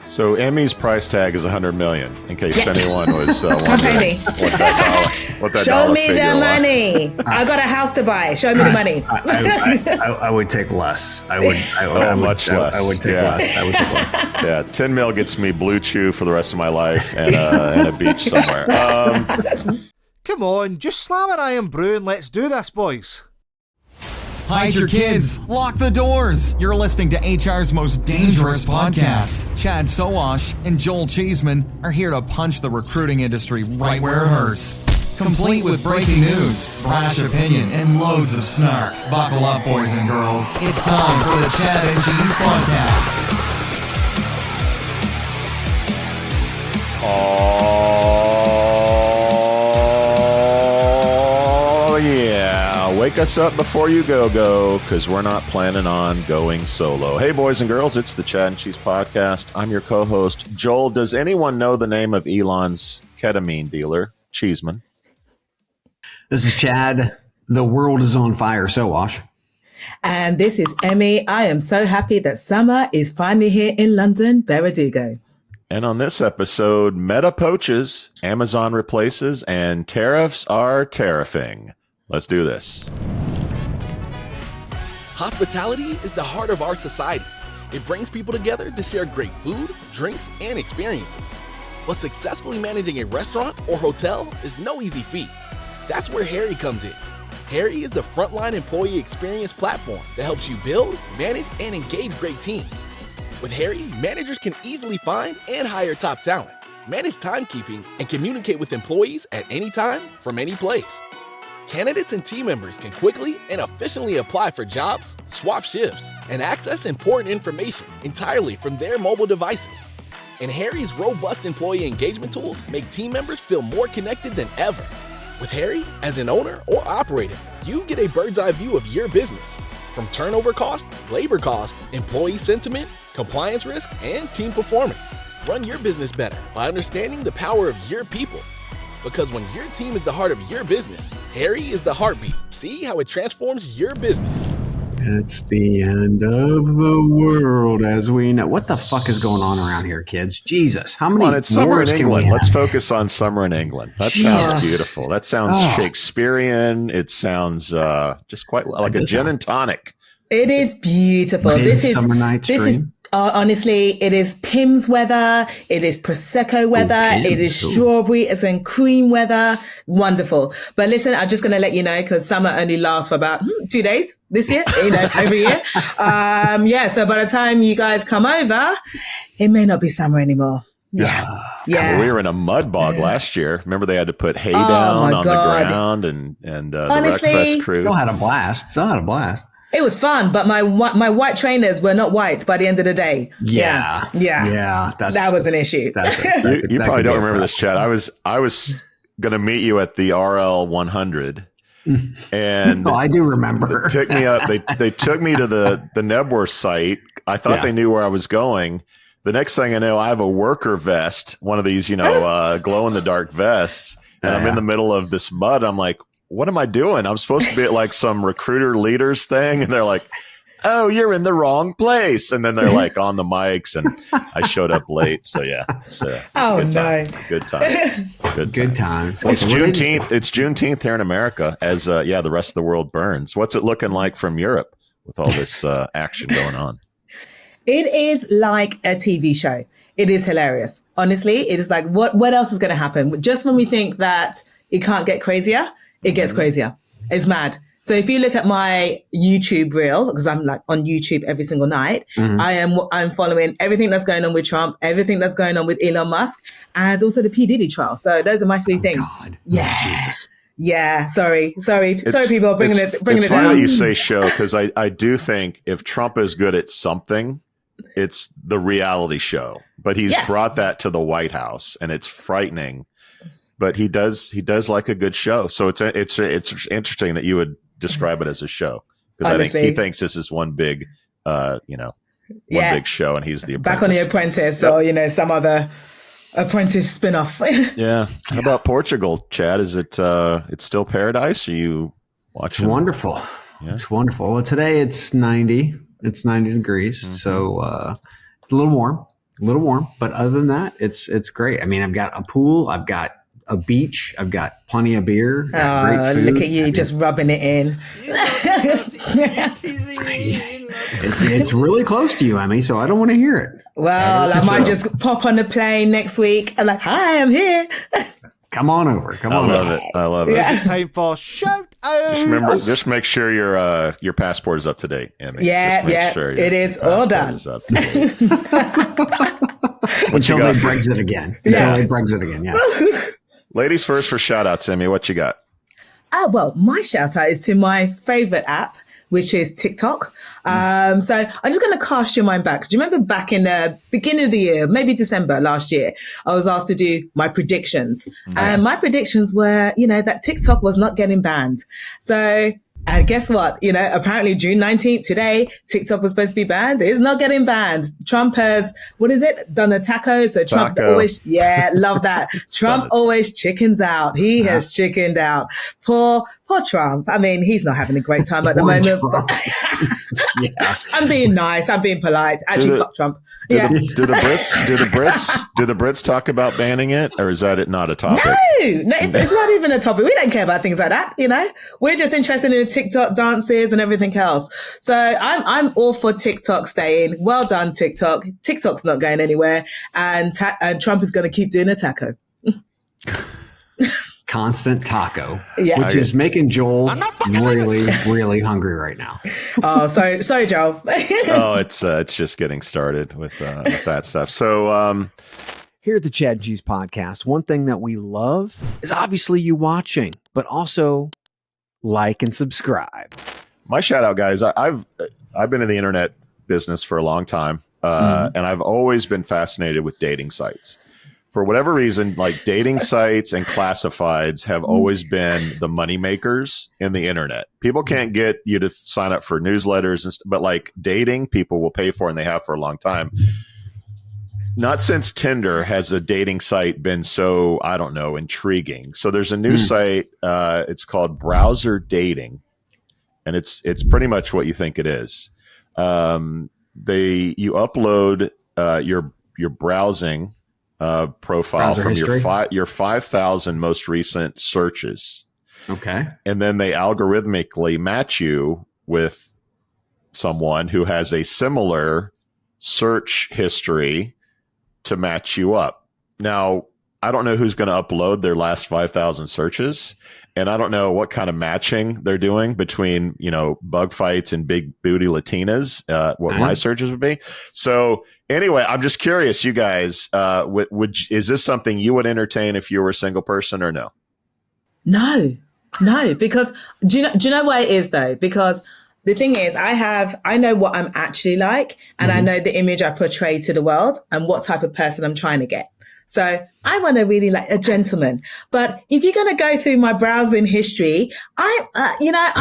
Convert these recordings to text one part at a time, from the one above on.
So Emmy's price tag is $100 million. In case anyone was wondering what that Show dollar me figure the was. money. I got a house to buy. Show me the money. I would take less. I would much less. I would take less. I would take less. Yeah, 10 mil gets me Blue Chew for the rest of my life and a beach somewhere. Come on, just slam an iron brew and let's do this, boys. Hide your kids. Lock the doors. You're listening to HR's most dangerous podcast. Chad Sowash and Joel Cheeseman are here to punch the recruiting industry right where it hurts. Complete with breaking news, brash opinion, and loads of snark. Buckle up, boys and girls. It's time for the Chad and Cheese Podcast. Oh, yeah. Wake us up before you go, because we're not planning on going solo. Hey, boys and girls, it's the Chad and Cheese Podcast. I'm your co-host, Joel. Does anyone know the name of Elon's ketamine dealer, Cheeseman? This is Chad. The world is on fire, Sowash. And this is Emmy. I am so happy that summer is finally here in London, Barradugo. And on this episode, Meta poaches, Amazon replaces, and tariffs are tariffing. Let's do this. Hospitality is the heart of our society. It brings people together to share great food, drinks, and experiences. But successfully managing a restaurant or hotel is no easy feat. That's where Harry comes in. Harry is the frontline employee experience platform that helps you build, manage, and engage great teams. With Harry, managers can easily find and hire top talent, manage timekeeping, and communicate with employees at any time from any place. Candidates and team members can quickly and efficiently apply for jobs, swap shifts, and access important information entirely from their mobile devices. And Harry's robust employee engagement tools make team members feel more connected than ever. With Harry, as an owner or operator, you get a bird's eye view of your business, from turnover cost, labor cost, employee sentiment, compliance risk, and team performance. Run your business better by understanding the power of your people. Because when your team is the heart of your business, Harry is the heartbeat. See how it transforms your business. It's the end of the world as we know. What the fuck is going on around here, kids? Jesus, how many? Come on, it's summer in can we England. have? Let's focus on summer in England. That sounds beautiful. That sounds Shakespearean. It sounds just quite like a gin and tonic. It is beautiful. Midsummer Night's Dream. Honestly, it is Pimm's weather. It is Prosecco weather. It is strawberry and cream weather. Wonderful. But listen, I'm just going to let you know, because summer only lasts for about 2 days this year, every year. So by the time you guys come over, it may not be summer anymore. Yeah. Well, we were in a mud bog last year. Remember, they had to put hay down on the ground and honestly, the Wreckfest crew. Still had a blast. It was fun, but my white trainers were not white by the end of the day. Yeah. That was an issue. You probably don't remember this, Chad. I was going to meet you at the RL 100, and I do remember. Pick me up. They took me to the Nebworth site. I thought they knew where I was going. The next thing I know, I have a worker vest, one of these, glow in the dark vests, and I'm in the middle of this mud. I'm like, what am I doing? I'm supposed to be at like some recruiter leaders thing. And they're like, oh, you're in the wrong place. And then they're like on the mics, and I showed up late. So yeah. Good time. It's Juneteenth. It's Juneteenth here in America as the rest of the world burns. What's it looking like from Europe with all this action going on? It is like a TV show. It is hilarious. Honestly, it is like, what else is going to happen? Just when we think that it can't get crazier, it gets crazier. It's mad. So if you look at my YouTube reel, because I'm like on YouTube every single night, I'm following everything that's going on with Trump, everything that's going on with Elon Musk, and also the P. Diddy trial. So those are my three things. God. Yeah. Oh, Jesus. Yeah. Sorry, people, bringing it down. It's funny that you say show, because I do think if Trump is good at something, it's the reality show. But he's brought that to the White House, and it's frightening. But he does like a good show. So it's interesting that you would describe it as a show, because I think he thinks this is one big, big show, and he's the Apprentice. Back on the Apprentice, or some other Apprentice spin-off. Yeah. How about Portugal, Chad? Is it it's still paradise? Are you watching? It's wonderful. Yeah. It's wonderful. Well, today it's 90. It's 90 degrees, so a little warm. A little warm, but other than that, it's great. I mean, I've got a pool, I've got a beach, I've got plenty of beer, great food. Look at you just rubbing it in. It's really close to you, Emmy, so I don't want to hear it. Well, I might just pop on the plane next week and like, hi, I'm here. Come on over. Come on. I love it. Is it time for shout out? Just make sure your passport is up to date, Emmy. Yeah, sure it is all done. Until they Brexit again. Yeah. Ladies first for shout outs, Emmy. What you got? Well, my shout out is to my favorite app, which is TikTok. So I'm just going to cast your mind back. Do you remember back in the beginning of the year, maybe December last year, I was asked to do my predictions. And my predictions were, that TikTok was not getting banned. So guess what? Apparently June 19th, today, TikTok was supposed to be banned. It's not getting banned. Trump has, done a taco. So Trump always, love that. Trump always chickens out. He has chickened out. Poor Trump. I mean, he's not having a great time at the moment. But I'm being nice. I'm being polite. Actually, fuck Trump. Do the Brits talk about banning it, or is that not a topic? No, it's not even a topic. We don't care about things like that. We're just interested in TikTok dances and everything else. So I'm all for TikTok staying. Well done, TikTok. TikTok's not going anywhere, and Trump is going to keep doing a taco. Constant taco, which is making Joel really, really hungry right now. Oh, sorry, Joel. It's just getting started with that stuff. So here at the Chad and Cheese Podcast, one thing that we love is obviously you watching, but also like and subscribe. My shout out, guys. I've been in the internet business for a long time, and I've always been fascinated with dating sites. For whatever reason, like dating sites and classifieds have always been the money makers in the internet. People can't get you to sign up for newsletters, but like dating, people will pay for, and they have for a long time. Not since Tinder has a dating site been so, I don't know, intriguing. So there's a new site. It's called Browser.Dating, and it's pretty much what you think it is. You upload your browsing profile from your 5,000 most recent searches. Okay. And then they algorithmically match you with someone who has a similar search history to match you up. Now, I don't know who's going to upload their last 5,000 searches, and I don't know what kind of matching they're doing between, bug fights and big booty Latinas, what my searches would be. So anyway, I'm just curious, you guys, is this something you would entertain if you were a single person or no? No, because do you know why it is though? Because the thing is, I know what I'm actually like, and I know the image I portray to the world and what type of person I'm trying to get. So I want to really like a gentleman. But if you're going to go through my browsing history, I'm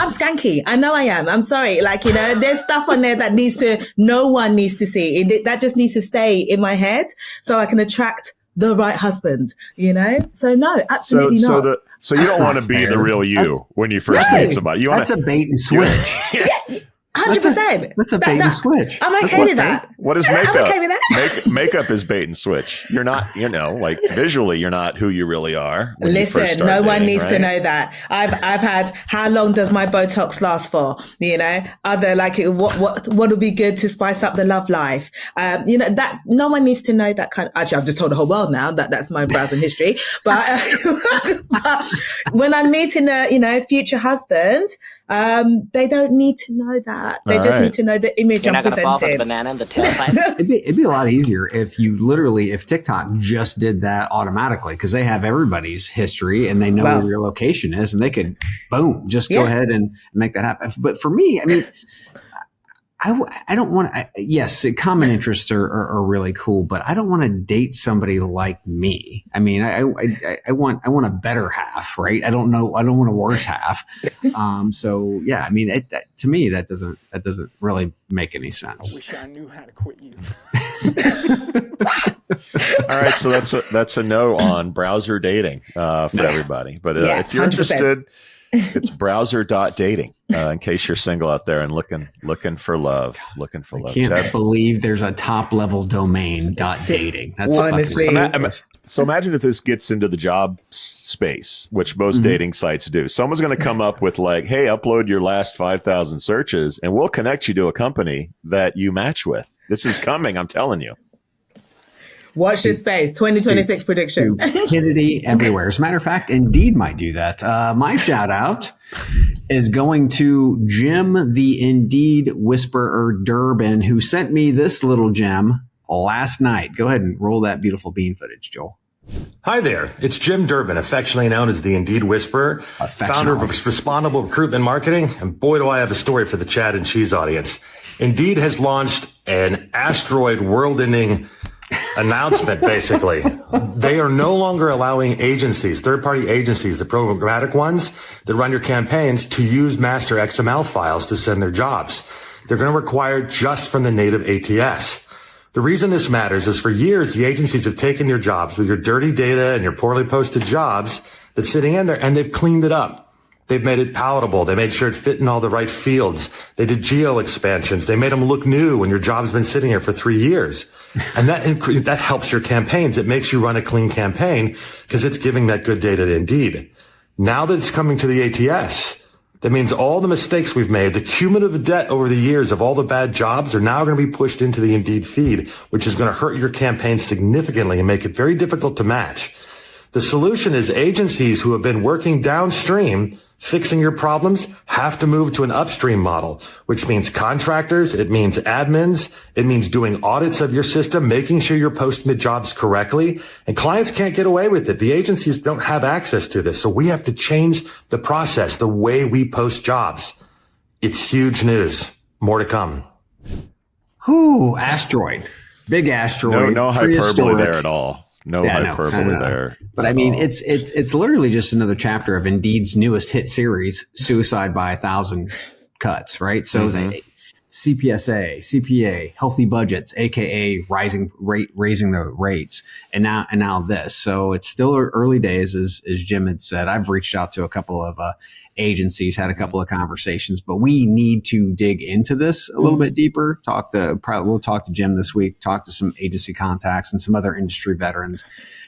skanky. I know I am. I'm sorry. There's stuff on there that no one needs to see. That just needs to stay in my head so I can attract the right husband, So no, absolutely not. So you don't want to be the real you when you first meet somebody. That's a bait and switch. 100%. That's a bait and switch. I'm okay with that. What is makeup? I'm okay with that. Makeup is bait and switch. You're not, visually, you're not who you really are. Listen, no one needs to know that. I've had, how long does my Botox last for? What would be good to spice up the love life? That no one needs to know that kind of, actually, I've just told the whole world now that that's my browsing history. But when I'm meeting a, future husband, they don't need to know that. They just need to know the image I'm presenting. You're not going to fall for the banana and the tailpipe? It'd be a lot easier if if TikTok just did that automatically, because they have everybody's history and they know where your location is, and they could, boom, just go ahead and make that happen. But for me, I mean, I don't want to, yes, common interests are really cool, but I don't want to date somebody like me. I mean, I want a better half, right? I don't want a worse half. So yeah, I mean, to me, that doesn't really make any sense. I wish I knew how to quit you. All right. So that's a no on browser dating, for everybody. But if you're 100%. Interested, It's Browser.Dating. In case you're single out there and looking for love, I can't believe there's a top level domain .dating. That's honestly. So imagine if this gets into the job space, which most dating sites do. Someone's going to come up with like, hey, upload your last 5,000 searches and we'll connect you to a company that you match with. This is coming. I'm telling you. Watch this space. 2026 prediction. Stupidity everywhere. As a matter of fact, Indeed might do that. My shout out is going to Jim, the Indeed whisperer Durbin, who sent me this little gem last night. Go ahead and roll that beautiful bean footage, Joel. Hi there. It's Jim Durbin, affectionately known as the Indeed Whisperer, founder of Responsible Recruitment Marketing. And boy, do I have a story for the Chad and Cheese audience. Indeed has launched an asteroid world-ending announcement, basically. They are no longer allowing agencies, third-party agencies, the programmatic ones that run your campaigns, to use master XML files to send their jobs. They're going to require just from the native ATS. The reason this matters is for years, the agencies have taken your jobs with your dirty data and your poorly posted jobs that's sitting in there, and they've cleaned it up. They've made it palatable. They made sure it fit in all the right fields. They did geo expansions. They made them look new when your job's been sitting here for 3 years. And that helps your campaigns. It makes you run a clean campaign because it's giving that good data to Indeed. Now that it's coming to the ATS, that means all the mistakes we've made, the cumulative debt over the years of all the bad jobs are now going to be pushed into the Indeed feed, which is going to hurt your campaign significantly and make it very difficult to match. The solution is agencies who have been working downstream fixing your problems have to move to an upstream model, which means contractors, it means admins, it means doing audits of your system, making sure you're posting the jobs correctly. And clients can't get away with it. The agencies don't have access to this. So we have to change the process, the way we post jobs. It's huge news. More to come. Whoo, asteroid. Big asteroid. No hyperbole there at all. No hyperbole there. But I mean, it's literally just another chapter of Indeed's newest hit series, Suicide by 1,000 Cuts, right? So CPSA, CPA, healthy budgets, aka raising the rates, and now this. So it's still early days, as Jim had said. I've reached out to a couple of agencies, had a couple of conversations, but we need to dig into this a little bit deeper. We'll talk to Jim this week, talk to some agency contacts and some other industry veterans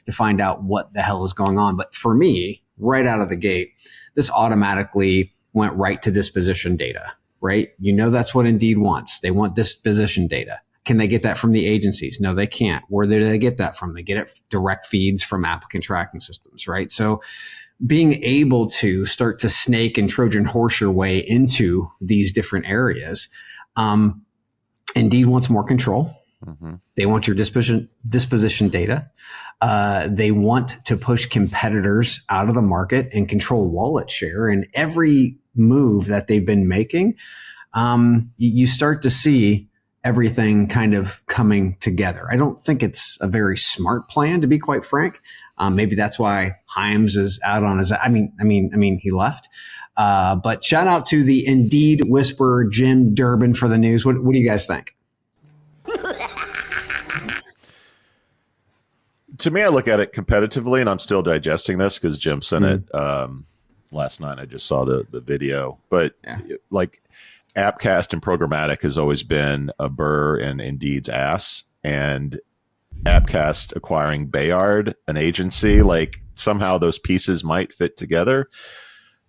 to find out what the hell is going on. But for me, right out of the gate, this automatically went right to disposition data, right? You know, that's what Indeed wants. They want disposition data. Can they get that from the agencies? No, they can't. Where do they get that from? They get it direct feeds from applicant tracking systems, right? So being able to start to snake and Trojan horse your way into these different areas, Indeed wants more control. They want your disposition data. They want to push competitors out of the market and control wallet share. And every move that they've been making, you start to see everything kind of coming together. I don't think it's a very smart plan, to be quite frank. Maybe that's why Himes is out on his. I mean, he left. But shout out to the Indeed whisperer Jim Durbin for the news. What do you guys think? To me, I look at it competitively, and I'm still digesting this because Jim sent it last night. I just saw the video, but like Appcast and programmatic has always been a burr in Indeed's ass, and Appcast acquiring Bayard, an agency, like somehow those pieces might fit together.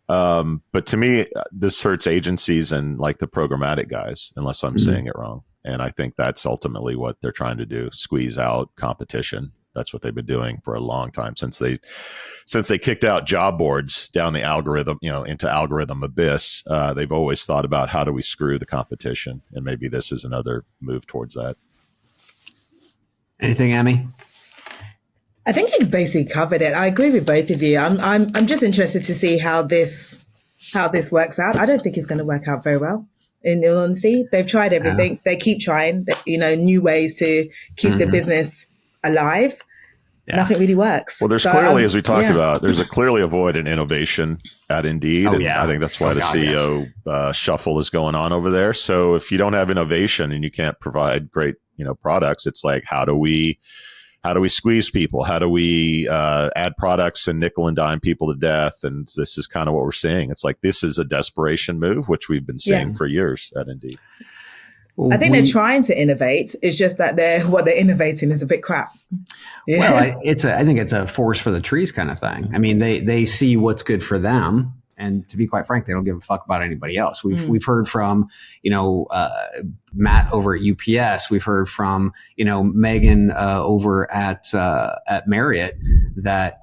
But to me, this hurts agencies and like the programmatic guys, unless I'm saying it wrong. And I think that's ultimately what they're trying to do: squeeze out competition. That's what they've been doing for a long time since they kicked out job boards down the algorithm, into algorithm abyss. They've always thought about how do we screw the competition, and maybe this is another move towards that. Anything, Emmy? I think you basically covered it. I agree with both of you. I'm just interested to see how this works out. I don't think it's going to work out very well. In all honesty, they've tried everything. They keep trying, new ways to keep the business alive. Nothing really works. Well, there's clearly, as we talked about, there's clearly a void in innovation at Indeed. I think that's why the CEO shuffle is going on over there. So if you don't have innovation and you can't provide great, products, it's like, how do we how do we squeeze people? How do we add products and nickel and dime people to death? And this is kind of what we're seeing. It's like this is a desperation move, which we've been seeing for years at Indeed. I think they're trying to innovate. It's just that what they're innovating is a bit crap. Yeah. Well, I think it's a forest for the trees kind of thing. I mean, they see what's good for them. And to be quite frank, they don't give a fuck about anybody else. We've heard from, Matt over at UPS. We've heard from, Megan over at Marriott that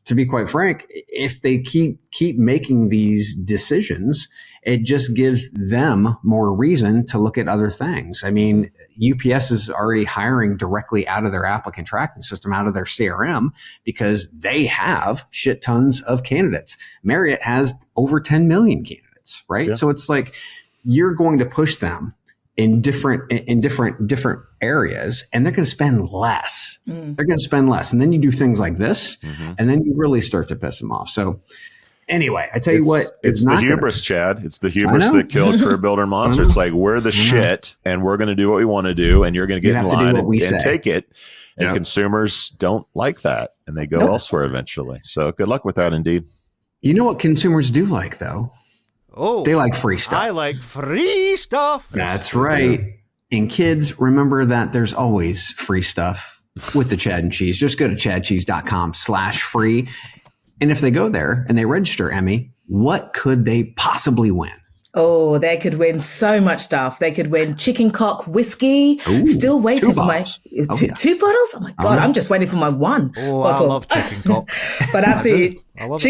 to be quite frank, if they keep making these decisions, it just gives them more reason to look at other things. I mean, UPS is already hiring directly out of their applicant tracking system, out of their CRM, because they have shit tons of candidates. Marriott has over 10 million candidates, right? Yeah. So it's like you're going to push them in different areas, and they're going to spend less. They're going to spend less. And then you do things like this, and then you really start to piss them off. So anyway, I tell you what, it's the hubris, Chad. It's the hubris that killed Career Builder and Monster. It's like, we're the shit, and we're going to do what we want to do, and you're going to get in line and take it. And consumers don't like that, and they go elsewhere eventually. So good luck with that, Indeed. You know what consumers do like, though? Oh, they like free stuff. I like free stuff. That's right. And kids, remember that there's always free stuff with the Chad and Cheese. Just go to chadcheese.com/free. And if they go there and they register, Emmy, what could they possibly win? Oh, they could win so much stuff. They could win chicken cock whiskey. Ooh, still waiting for my two bottles. Oh my God, I'm just waiting for my one bottle. I love chicken cock. But absolutely, I love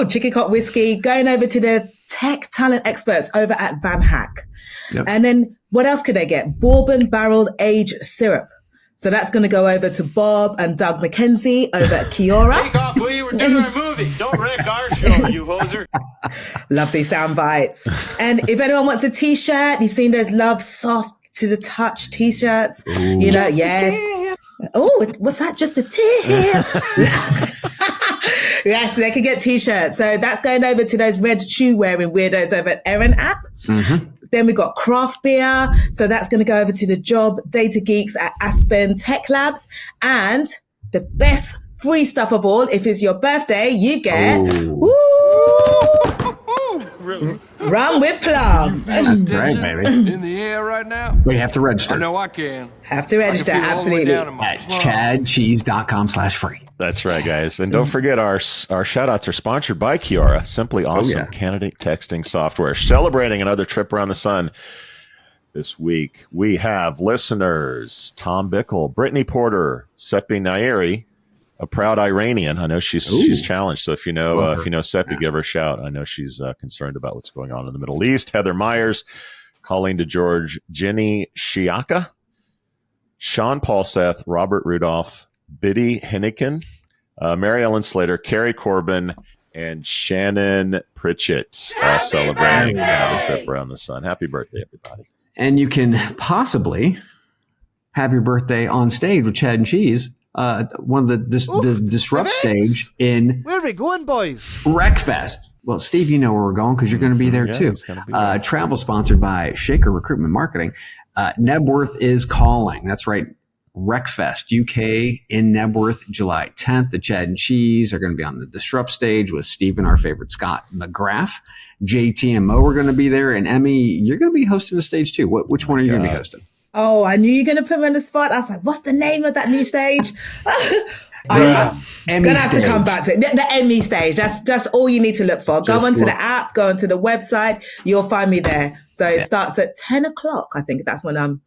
chicken cock whiskey. Going over to the tech talent experts over at Van Hack. Yep. And then what else could they get? Bourbon barreled aged syrup. So that's going to go over to Bob and Doug McKenzie over at Kiora. Take off, will you? We're doing our movie. Don't wreck our show, you hoser. Lovely sound bites. And if anyone wants a t-shirt, you've seen those Love Soft to the Touch t-shirts. Ooh. Yes. Oh, what's that? Just a tip. Yes, they can get t-shirts. So that's going over to those red shoe wearing weirdos over at Erin app. Then we got craft beer. So that's going to go over to the job data geeks at Aspen Tech Labs. And the best free stuff of all, if it's your birthday, you get rum with plum. That's right, baby. In the air right now. But you have to register. I know I can. Have to register, absolutely. At chadcheese.com/free. That's right, guys. And don't forget, our shout outs are sponsored by Kiora, simply awesome candidate texting software. Celebrating another trip around the sun this week. We have listeners: Tom Bickle, Brittany Porter, Seppi Nairi, a proud Iranian. I know she's challenged. So if you know Seppi, give her a shout. I know she's concerned about what's going on in the Middle East. Heather Myers, Colleen DeGeorge, Jenny Shiaka, Sean Paul Seth, Robert Rudolph, Biddy Hennigan, Mary Ellen Slater, Carrie Corbin, and Shannon Pritchett, all celebrating a trip around the sun. Happy birthday, everybody. And you can possibly have your birthday on stage with Chad and Cheese. One of the Disrupt stage in... Where are we going, boys? Wreckfest. Well, Steve, you know where we're going because you're going to be there too. Travel sponsored by Shaker Recruitment Marketing. Nebworth is calling. That's right. Wreckfest UK in Nebworth, July 10th. The Chad and Cheese are going to be on the Disrupt stage with Stephen, our favorite Scott McGrath. JT and Mo are going to be there. And Emmy, you're going to be hosting the stage too. Which one are you going to be hosting? Oh, I knew you were going to put me on the spot. I was like, what's the name of that new stage? I'm going to have to come back to it. The Emmy stage. That's all you need to look for. Go onto the app, go onto the website. You'll find me there. So it starts at 10 o'clock. I think that's when I'm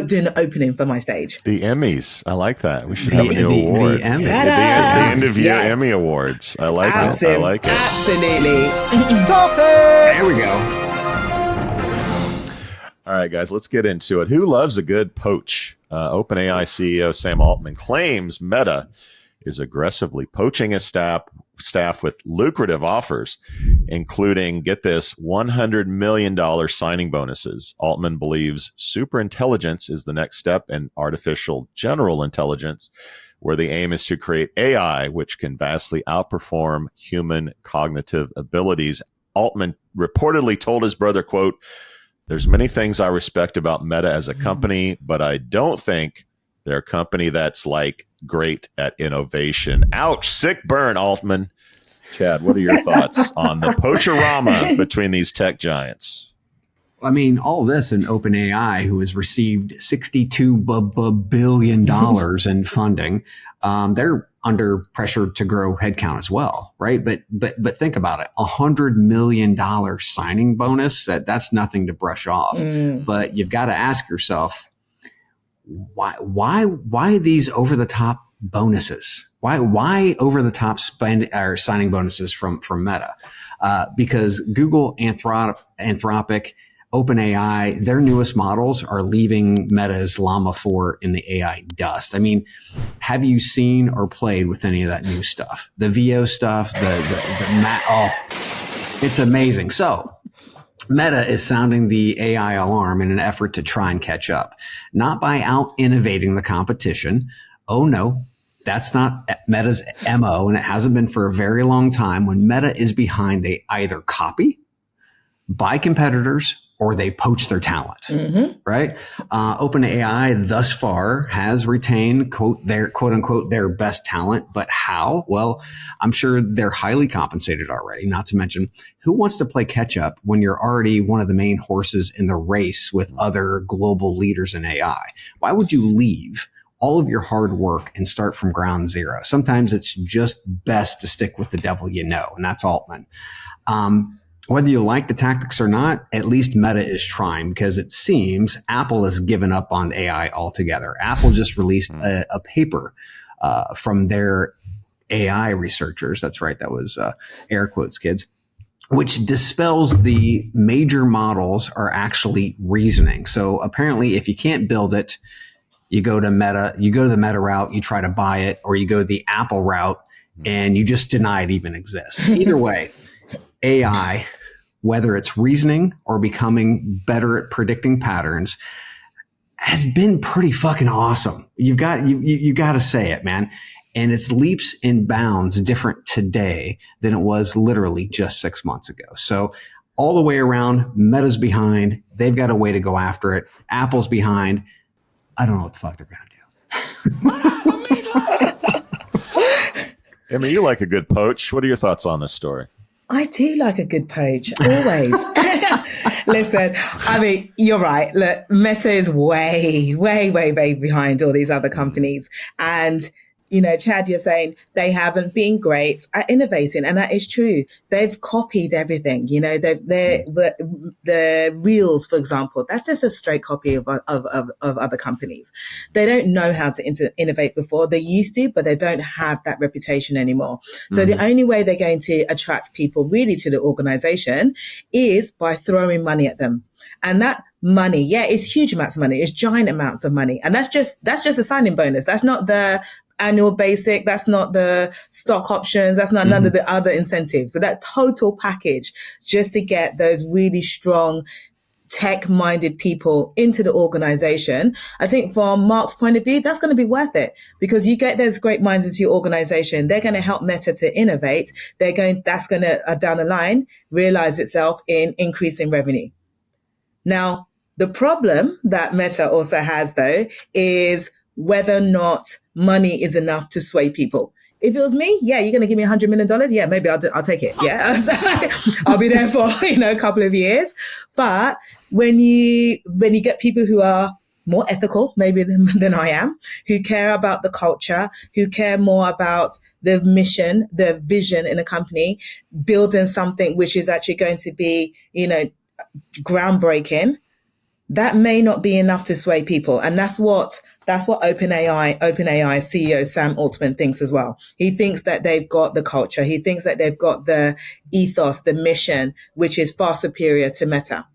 doing the opening for my stage. The Emmys. I like that. We should have a new award. The end of year Emmy Awards. I like it. I like it. Absolutely. There we go. All right, guys, let's get into it. Who loves a good poach? OpenAI CEO Sam Altman claims Meta is aggressively poaching its staff with lucrative offers, including, get this, $100 million signing bonuses. Altman believes superintelligence is the next step in artificial general intelligence, where the aim is to create AI which can vastly outperform human cognitive abilities. Altman reportedly told his brother, quote, "There's many things I respect about Meta as a company, but I don't think They're a company that's like great at innovation. Ouch, sick burn, Altman. Chad, what are your thoughts on the poacherama between these tech giants? I mean, all this in OpenAI, who has received $62 billion in funding, they're under pressure to grow headcount as well, right? But think about it: $100 million signing bonus. That's nothing to brush off. But you've got to ask yourself, why these over the top bonuses? Why over the top spend or signing bonuses from Meta? Because Google, Anthropic, OpenAI, their newest models are leaving Meta's Llama 4 in the AI dust. I mean, have you seen or played with any of that new stuff? The VO stuff, it's amazing. So Meta is sounding the AI alarm in an effort to try and catch up, not by out innovating the competition. Oh no, that's not Meta's MO, and it hasn't been for a very long time. When Meta is behind, they either copy, buy competitors, or they poach their talent, right? OpenAI thus far has retained their quote unquote their best talent, but how? Well, I'm sure they're highly compensated already. Not to mention, who wants to play catch up when you're already one of the main horses in the race with other global leaders in AI? Why would you leave all of your hard work and start from ground zero? Sometimes it's just best to stick with the devil you know, and that's Altman. Whether you like the tactics or not, at least Meta is trying, because it seems Apple has given up on AI altogether. Apple just released a paper from their AI researchers. That's right. That was air quotes, kids, which dispels the major models are actually reasoning. So apparently, if you can't build it, you go to Meta, you go to the Meta route, you try to buy it, or you go the Apple route and you just deny it even exists. Either way, AI, whether it's reasoning or becoming better at predicting patterns, has been pretty fucking awesome. You got to say it, man. And it's leaps and bounds different today than it was literally just 6 months ago. So all the way around, Meta's behind. They've got a way to go after it. Apple's behind. I don't know what the fuck they're going to do. I mean, you like a good poach. What are your thoughts on this story? I do like a good poach, always. Listen, I mean, you're right. Look, Meta is way behind all these other companies. And, you know, Chad, you're saying they haven't been great at innovating. And that is true. They've copied everything. You know, the Reels, for example, that's just a straight copy of other companies. They don't know how to innovate before. They used to, but they don't have that reputation anymore. So the only way they're going to attract people really to the organization is by throwing money at them. And that money, it's huge amounts of money. It's giant amounts of money. And that's just a signing bonus. That's not the annual basic. That's not the stock options. That's not none of the other incentives. So that total package just to get those really strong tech-minded people into the organization. I think from Mark's point of view, that's going to be worth it because you get those great minds into your organization. They're going to help Meta to innovate. That's going to, down the line, realize itself in increasing revenue. Now, the problem that Meta also has, though, is whether or not money is enough to sway people. If it was me, you're going to give me $100 million. Yeah, maybe I'll take it. Yeah, I'll be there for a couple of years. But when you get people who are more ethical, maybe than I am, who care about the culture, who care more about the mission, the vision in a company, building something which is actually going to be, groundbreaking, that may not be enough to sway people. And that's what OpenAI CEO Sam Altman thinks as well. He thinks that they've got the culture. He thinks that they've got the ethos, the mission, which is far superior to Meta.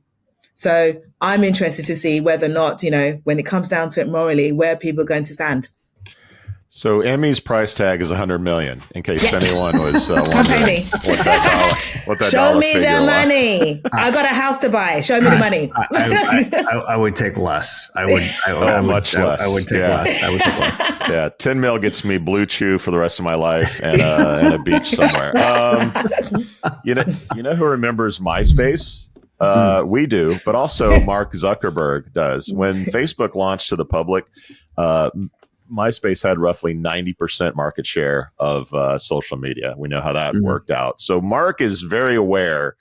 So I'm interested to see whether or not, when it comes down to it morally, where people are going to stand. So Emmy's price tag is $100 million. In case anyone was wondering what that Show dollar me figure the was. money. I got a house to buy. Show me the money. I would take less. I would much less. I would take less. I would take less. Yeah, 10 mil gets me Blue Chew for the rest of my life and a beach somewhere. You know who remembers MySpace? We do, but also Mark Zuckerberg does. When Facebook launched to the public, MySpace had roughly 90% market share of social media. We know how that worked out. So Mark is very aware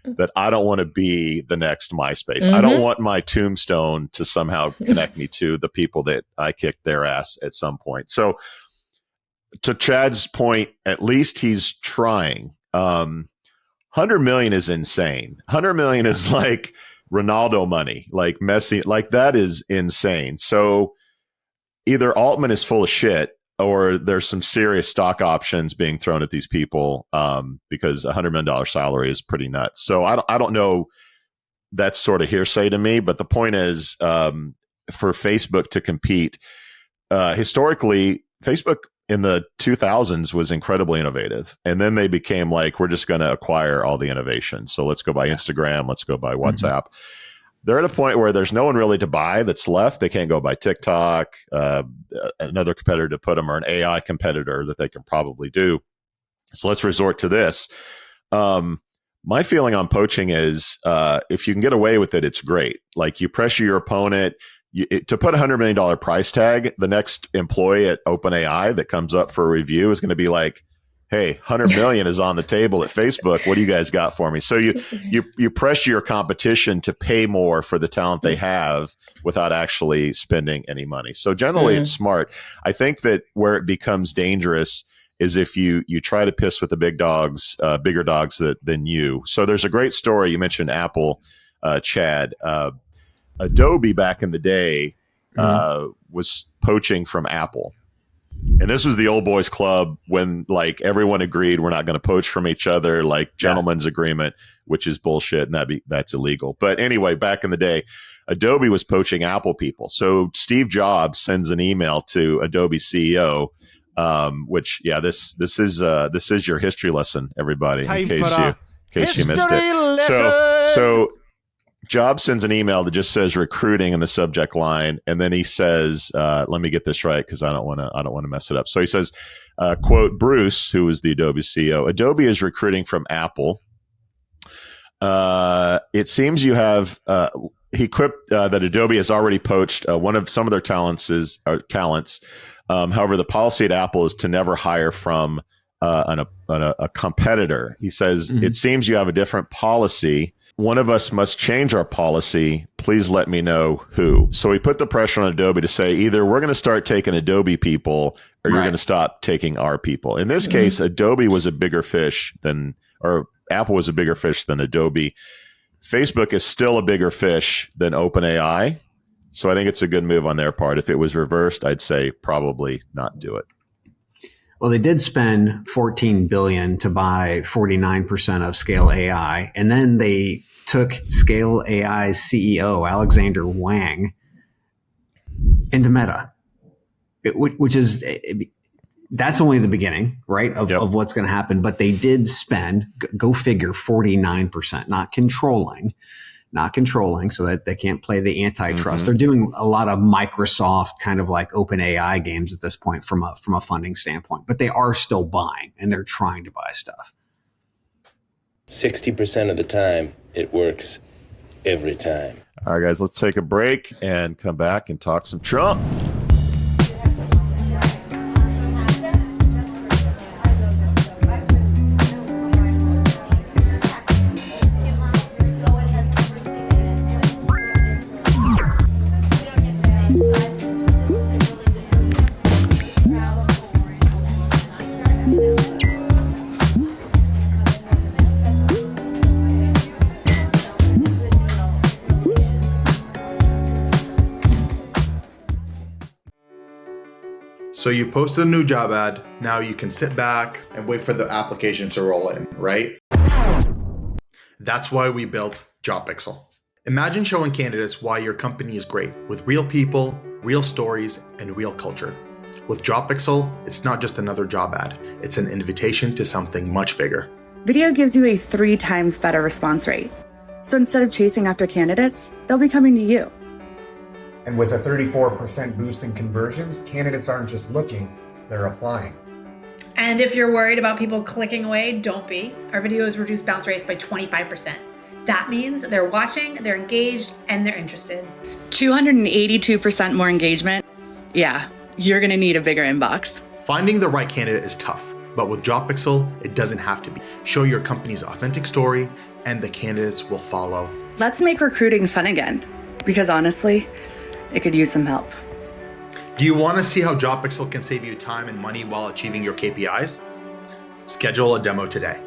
that I don't want to be the next MySpace. I don't want my tombstone to somehow connect me to the people that I kicked their ass at some point. So to Chad's point, at least he's trying. 100 million is insane. 100 million is like Ronaldo money, like Messi, like that is insane. So either Altman is full of shit or there's some serious stock options being thrown at these people because $100 million salary is pretty nuts. So I don't know. That's sort of hearsay to me. But the point is for Facebook to compete, historically, Facebook in the 2000s was incredibly innovative. And then they became like, we're just going to acquire all the innovation. So let's go buy Instagram. Let's go buy WhatsApp. They're at a point where there's no one really to buy that's left. They can't go buy TikTok, another competitor to put them, or an AI competitor that they can probably do. So let's resort to this. My feeling on poaching is if you can get away with it, it's great. Like you pressure your opponent. To put $100 million price tag, the next employee at OpenAI that comes up for a review is going to be like, hey, 100 million is on the table at Facebook. What do you guys got for me? So you pressure your competition to pay more for the talent they have without actually spending any money. So generally it's smart. I think that where it becomes dangerous is if you try to piss with the big dogs, bigger dogs than you. So there's a great story. You mentioned Apple, Chad. Adobe back in the day was poaching from Apple. And this was the old boys club when like everyone agreed we're not going to poach from each other, like gentleman's agreement, which is bullshit and that's illegal. But anyway, back in the day, Adobe was poaching Apple people. So Steve Jobs sends an email to Adobe CEO, which this is your history lesson, everybody, in case you missed it. So Jobs sends an email that just says recruiting in the subject line, and then he says, "Let me get this right because I don't want to mess it up." So he says, "Quote Bruce, who was the Adobe CEO, Adobe is recruiting from Apple. It seems you have." He quipped that Adobe has already poached some of their talents. However, the policy at Apple is to never hire from a competitor. He says, "It seems you have a different policy. One of us must change our policy. Please let me know who." So we put the pressure on Adobe to say either we're going to start taking Adobe people or you're going to stop taking our people. In this case, Adobe was a bigger fish or Apple was a bigger fish than Adobe. Facebook is still a bigger fish than OpenAI. So I think it's a good move on their part. If it was reversed, I'd say probably not do it. Well, they did spend $14 billion to buy 49% of Scale AI, and then they took Scale AI's CEO Alexander Wang into Meta, which is that's only the beginning, right, of what's going to happen. But they did spend, go figure, 49%, not controlling, so that they can't play the antitrust. They're doing a lot of Microsoft kind of like OpenAI games at this point from a funding standpoint, but they are still buying and they're trying to buy stuff. 60% of the time, it works every time. All right, guys, let's take a break and come back and talk some Trump. So you posted a new job ad. Now you can sit back and wait for the application to roll in, right? That's why we built JobPixel. Imagine showing candidates why your company is great with real people, real stories, and real culture. With JobPixel, it's not just another job ad. It's an invitation to something much bigger. Video gives you a 3 times better response rate. So instead of chasing after candidates, they'll be coming to you. And with a 34% boost in conversions, candidates aren't just looking, they're applying. And if you're worried about people clicking away, don't be. Our videos reduce bounce rates by 25%. That means they're watching, they're engaged, and they're interested. 282% more engagement. Yeah, you're going to need a bigger inbox. Finding the right candidate is tough, but with JobPixel, it doesn't have to be. Show your company's authentic story, and the candidates will follow. Let's make recruiting fun again, because honestly, it could use some help. Do you want to see how JobPixel can save you time and money while achieving your KPIs? Schedule a demo today.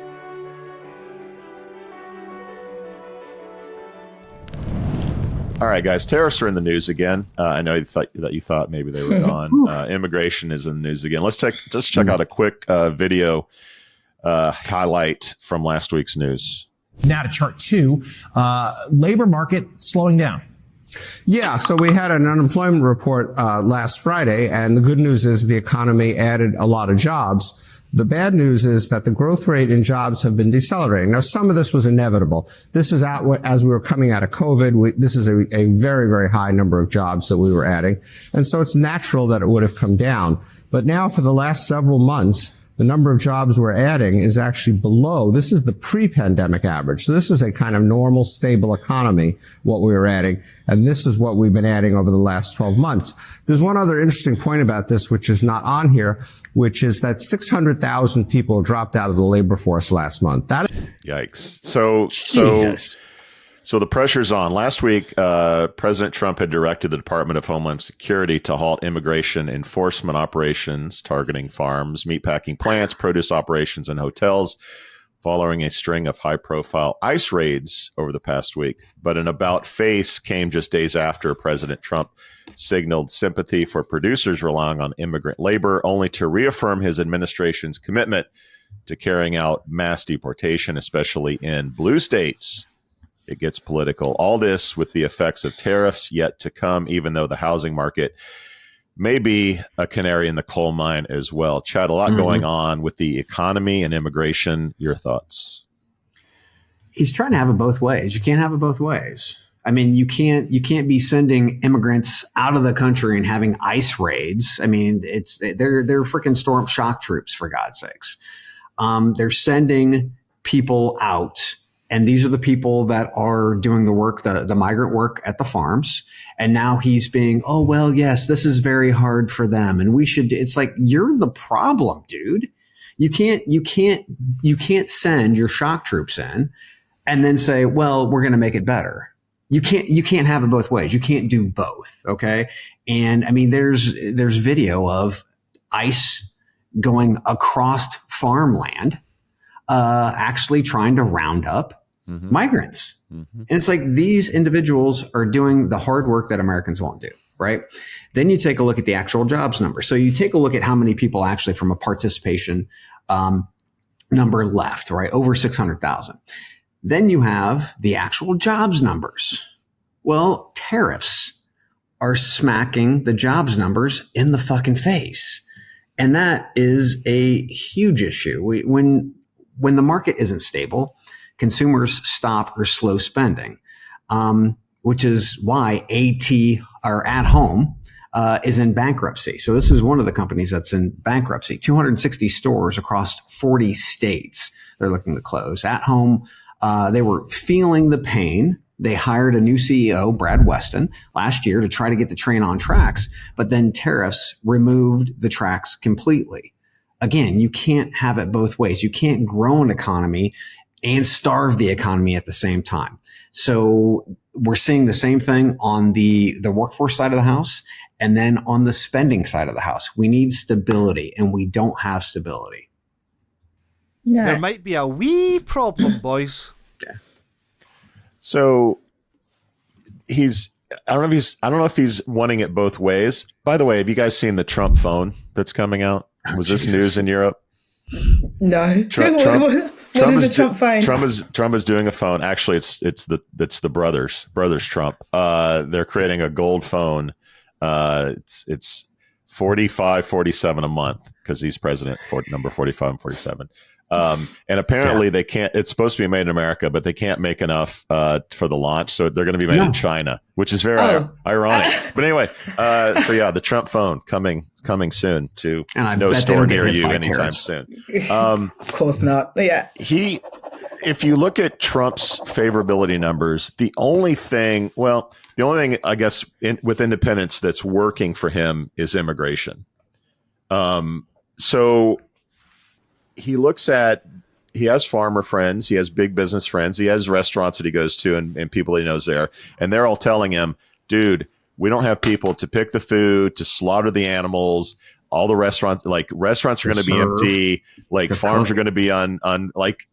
All right, guys, tariffs are in the news again. I know you thought maybe they were gone. Immigration is in the news again. Let's check out a quick video highlight from last week's news. Now to chart 2, labor market slowing down. Yeah, so we had an unemployment report last Friday, and the good news is the economy added a lot of jobs. The bad news is that the growth rate in jobs have been decelerating. Now, some of this was inevitable. This is as we were coming out of COVID. This is a very, very high number of jobs that we were adding. And so it's natural that it would have come down. But now for the last several months, the number of jobs we're adding is actually below. This is the pre-pandemic average. So this is a kind of normal, stable economy, what we were adding. And this is what we've been adding over the last 12 months. There's one other interesting point about this, which is not on here, which is that 600,000 people dropped out of the labor force last month. Yikes. So the pressure's on. Last week, President Trump had directed the Department of Homeland Security to halt immigration enforcement operations targeting farms, meatpacking plants, produce operations, and hotels, following a string of high-profile ICE raids over the past week. But an about-face came just days after President Trump signaled sympathy for producers relying on immigrant labor, only to reaffirm his administration's commitment to carrying out mass deportation, especially in blue states. It gets political. All this with the effects of tariffs yet to come, even though the housing market may be a canary in the coal mine as well. Chad, a lot going on with the economy and immigration. Your thoughts? He's trying to have it both ways. You can't have it both ways. I mean, you can't be sending immigrants out of the country and having ICE raids. I mean, they're freaking storm shock troops, for God's sakes. They're sending people out. And these are the people that are doing the work, the migrant work at the farms. And now he's being, oh, well, yes, this is very hard for them. And we should, it's like, you're the problem, dude. You can't send your shock troops in and then say, well, we're going to make it better. You can't have it both ways. You can't do both. Okay. And I mean, there's video of ICE going across farmland, actually trying to round up migrants. And it's like, these individuals are doing the hard work that Americans won't do, right? Then you take a look at the actual jobs number. So you take a look at how many people actually from a participation number left, right? Over 600,000. Then you have the actual jobs numbers. Well, tariffs are smacking the jobs numbers in the fucking face. And that is a huge issue. When the market isn't stable, consumers stop or slow spending, which is why At Home is in bankruptcy. So this is one of the companies that's in bankruptcy. 260 stores across 40 states they're looking to close. At Home, they were feeling the pain. They hired a new CEO, Brad Weston, last year to try to get the train on tracks, but then tariffs removed the tracks completely. Again, you can't have it both ways. You can't grow an economy and starve the economy at the same time. So we're seeing the same thing on the workforce side of the house and then on the spending side of the house. We need stability, and we don't have stability. No. There might be a wee problem, boys. Yeah. So I don't know if he's wanting it both ways. By the way, have you guys seen the Trump phone that's coming out? Was this news in Europe? No. What is a Trump phone? Trump is doing a phone. Actually, it's the brothers Trump. They're creating a gold phone. It's 45-47 a month because he's president for number 45 and 47. And apparently they can't. It's supposed to be made in America, but they can't make enough for the launch, so they're going to be made in China, which is very ironic. But anyway, so yeah, the Trump phone coming soon to no store near you anytime soon. Of course not. Yeah, if you look at Trump's favorability numbers, the only thing I guess with independents that's working for him is immigration. So he has farmer friends, he has big business friends, he has restaurants that he goes to and people he knows there, and they're all telling him, dude, we don't have people to pick the food, to slaughter the animals. All the restaurants are going to be empty. Like farms are going to be on like.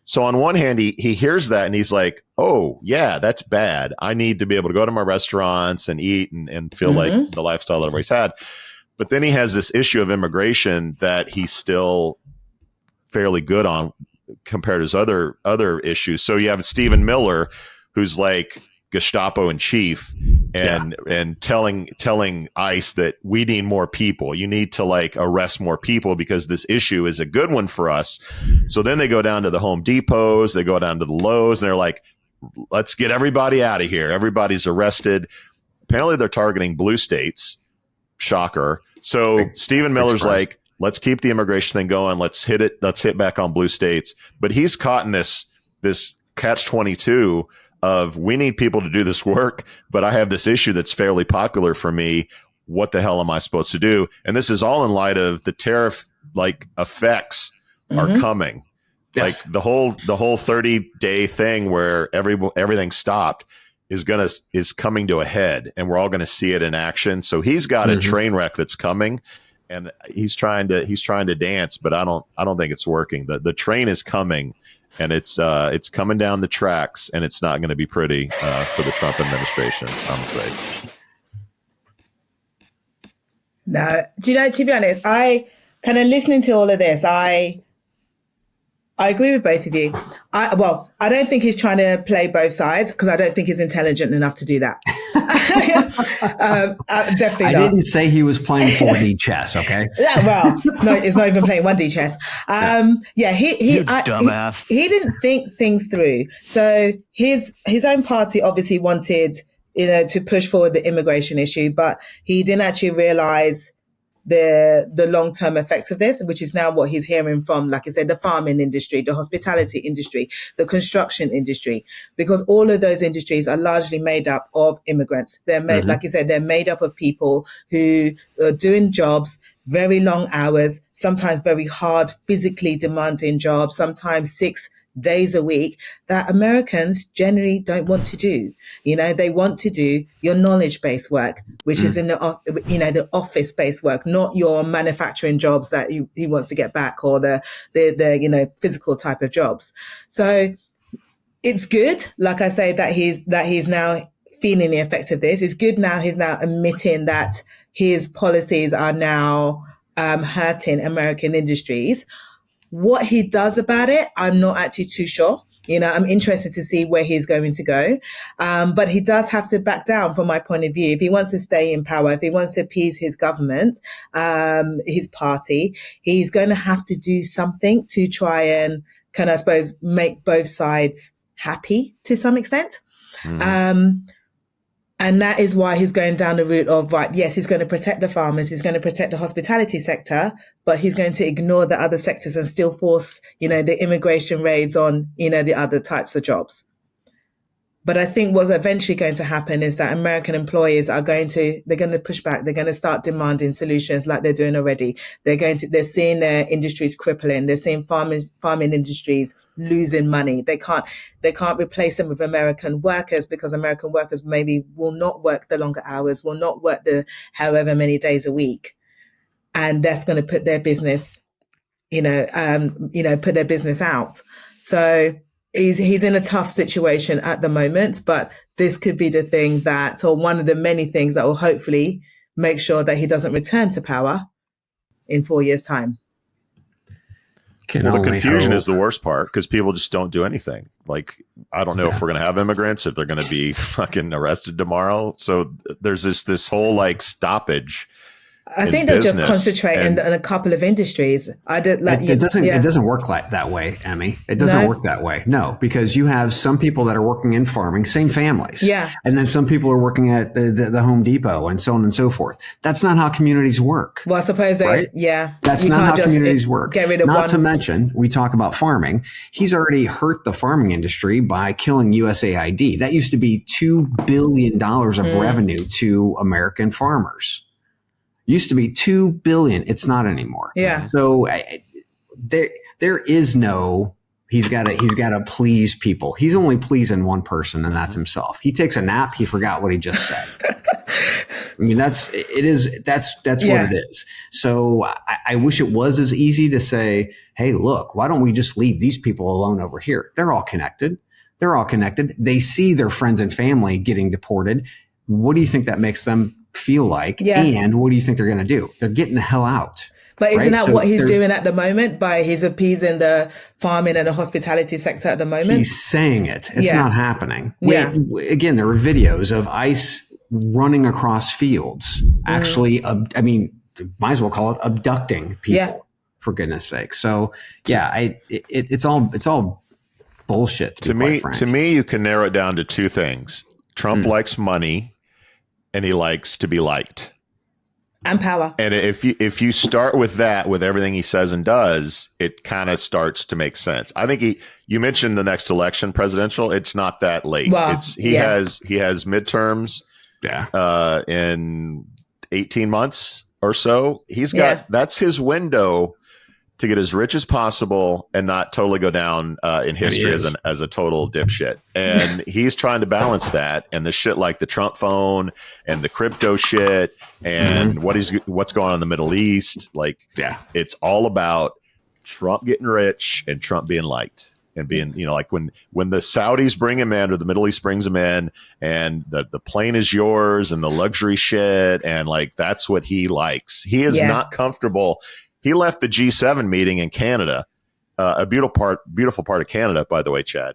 So on one hand, he hears that and he's like, oh yeah, that's bad. I need to be able to go to my restaurants and eat and feel like the lifestyle that everybody's had. But then he has this issue of immigration that he's still fairly good on compared to his other issues. So you have Stephen Miller, who's like Gestapo in chief and telling ICE that we need more people. You need to like arrest more people because this issue is a good one for us. So then they go down to the Home Depots, they go down to the Lowe's, and they're like, let's get everybody out of here. Everybody's arrested. Apparently they're targeting blue states. Shocker. So Stephen Miller's like, let's keep the immigration thing going. Let's hit back on blue states. But he's caught in this catch-22 of we need people to do this work, but I have this issue that's fairly popular for me. What the hell am I supposed to do? And this is all in light of the tariff like effects are coming. Yes. Like the whole 30-day thing where everything stopped is coming to a head, and we're all going to see it in action. So he's got a train wreck that's coming, and he's trying to dance, but I don't think it's working. The train is coming. And it's coming down the tracks, and it's not going to be pretty for the Trump administration, I'm afraid. No, to be honest, I kind of listening to all of this, I agree with both of you. I don't think he's trying to play both sides because I don't think he's intelligent enough to do that. Definitely not. I didn't say he was playing 4D chess, okay? Yeah, well, it's not even playing 1D chess. He didn't think things through. So his own party obviously wanted, to push forward the immigration issue, but he didn't actually realize the long-term effects of this, which is now what he's hearing from, like I said, the farming industry, the hospitality industry, the construction industry, because all of those industries are largely made up of immigrants. They're made, like you said, they're made up of people who are doing jobs, very long hours, sometimes very hard, physically demanding jobs, sometimes 6 days a week that Americans generally don't want to do. They want to do your knowledge-based work, which is in the office-based work, not your manufacturing jobs that he wants to get back, or the physical type of jobs. So it's good, like I say, that he's now feeling the effect of this. It's good now he's now admitting that his policies are now hurting American industries. What he does about it, I'm not actually too sure. I'm interested to see where he's going to go. But he does have to back down from my point of view. If he wants to stay in power, if he wants to appease his government, his party, he's going to have to do something to try and I suppose, make both sides happy to some extent. And that is why he's going down the route of, yes, he's going to protect the farmers, he's going to protect the hospitality sector, but he's going to ignore the other sectors and still force, the immigration raids on, the other types of jobs. But I think what's eventually going to happen is that American employers they're going to push back. They're going to start demanding solutions like they're doing already. They're seeing their industries crippling. They're seeing farming industries losing money. They can't replace them with American workers because American workers maybe will not work the longer hours, will not work the however many days a week. And that's going to put their business, put their business out. So he's in a tough situation at the moment, but this could be the thing or one of the many things that will hopefully make sure that he doesn't return to power in 4 years' time. The confusion is the worst part because people just don't do anything. Like, I don't know if we're going to have immigrants, if they're going to be fucking arrested tomorrow. So there's this whole stoppage. I think they'll just concentrate in a couple of industries. I don't like it doesn't work like that way, Emmy. It doesn't work that way. No, because you have some people that are working in farming, same families. Yeah. And then some people are working at the Home Depot and so on and so forth. That's not how communities work. Well, I suppose that's not how communities work. Get rid of not to mention, we talk about farming. He's already hurt the farming industry by killing USAID. That used to be $2 billion of revenue to American farmers. Used to be $2 billion. It's not anymore. Yeah. So there is no. He's got to please people. He's only pleasing one person, and that's himself. He takes a nap. He forgot what he just said. I mean, that's what it is. So I wish it was as easy to say, hey, look, why don't we just leave these people alone over here? They're all connected. They see their friends and family getting deported. What do you think that makes them feel like? Yeah. And what do you think they're going to do? They're getting the hell out. But isn't that what he's doing at the moment by he's appeasing the farming and the hospitality sector at the moment? He's saying it. It's not happening. Again, there were videos of ICE running across fields. Actually, I mean, might as well call it abducting people, for goodness sake. So it's all bullshit. To me, you can narrow it down to two things. Trump likes money, and he likes to be liked. And power. And if you start with that, with everything he says and does, it kind of starts to make sense. I think you mentioned the next election, presidential. It's not that late. Well, he has midterms in 18 months or so. He's got that's his window to get as rich as possible and not totally go down in history as a total dipshit. And he's trying to balance that and the shit like the Trump phone and the crypto shit and what's going on in the Middle East. Like, it's all about Trump getting rich and Trump being liked and being, like when the Saudis bring him in or the Middle East brings him in and the plane is yours and the luxury shit. And like, that's what he likes. He is not comfortable. He left the G7 meeting in Canada, a beautiful part of Canada, by the way, Chad,